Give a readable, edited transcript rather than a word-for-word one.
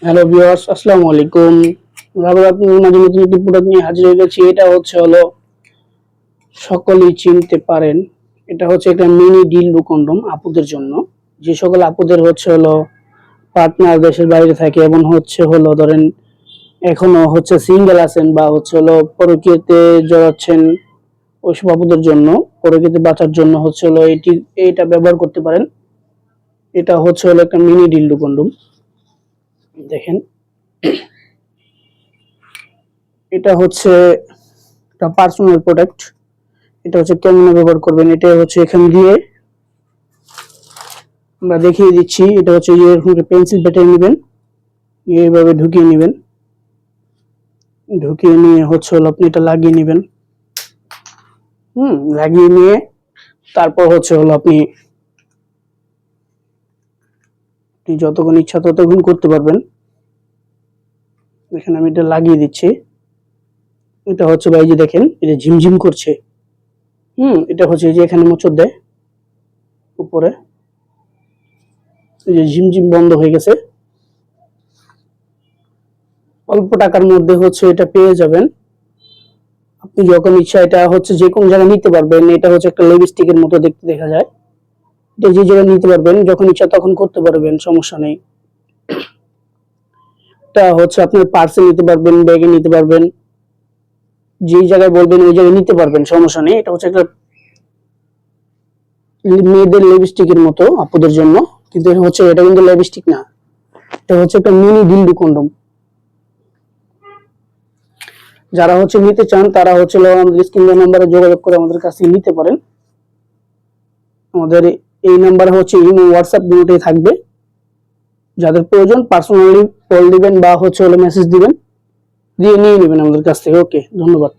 Hello viewers, আসসালামু আলাইকুম। আবার আপনাদের মাঝে নতুন একটি প্রোডাক্ট নিয়ে হাজির হয়ে গেছি। এটা হলো সকলেই চিনতে পারেন। এটা হচ্ছে একটা মিনি ডিলডো কন্ডম আপুদের জন্য। যে সকল আপুদের পার্টনার দেশের বাইরে থাকে এবং ধরেন এখনো সিঙ্গেল আছেন বা পরকীয়াতে জড়াচ্ছেন, ওইসব আপুদের জন্য পরকীয়াতে বাঁচার জন্য এইটা ব্যবহার করতে পারেন। এটা একটা মিনি ডিলডো কন্ডম। দেখেন, এটা একটা পার্সোনাল প্রোডাক্ট। এটা কেমন ব্যবহার করবেন, এটা এখান দিয়ে আমরা দেখিয়ে দিচ্ছি। এটা এরকম পেন্সিল বেটে নেবেন, এইভাবে ঢুকিয়ে নেবেন। ঢুকিয়ে নিয়ে আপনি এটা লাগিয়ে নেবেন। লাগিয়ে নিয়ে তারপর আপনি যতক্ষণ ইচ্ছা ততক্ষণ করতে পারবেন। এখানে আমি এটা লাগিয়ে দিচ্ছি। এটা ভাই যে দেখেন, এটা ঝিমঝিম করছে। এটা এই যে এখানে মোচড় দেয় উপরে, এই যে ঝিমঝিম বন্ধ হয়ে গেছে। অল্প টাকার মধ্যে এটা পেয়ে যাবেন। আপনি যখন ইচ্ছা এটা যে কোনো জায়গায় নিতে পারবেন। এটা একটা লিপস্টিকের মতো দেখতে দেখা যায়। এটা যে জায়গায় নিতে পারবেন, যখন ইচ্ছা তখন করতে পারবেন, সমস্যা নেই। এটা আপনার পার্সে নিতে পারবেন, ব্যাগে নিতে পারবেন, যেই জায়গায় বলবেন ওই জায়গায় নিতে পারবেন, সমস্যা নেই। এটা একটা মেয়েদের লিপস্টিকের মতো আপুদের জন্য, কিন্তু এটা কিন্তু লিপস্টিক না। এটা একটা মিনি ডিলডো কন্ডম। যারা নিতে চান তারা আমাদের স্ক্রিন নাম্বারে যোগাযোগ করে আমাদের কাছ থেকে নিতে পারেন। আমাদের এই নাম্বারে ইমো, হোয়াটসঅ্যাপ দুটোই থাকবে। যাদের প্রয়োজন পার্সোনালি কল দিবেন বা মেসেজ দিবেন, দিয়ে নিয়ে নেবেন আমাদের কাছ থেকে। ওকে, ধন্যবাদ।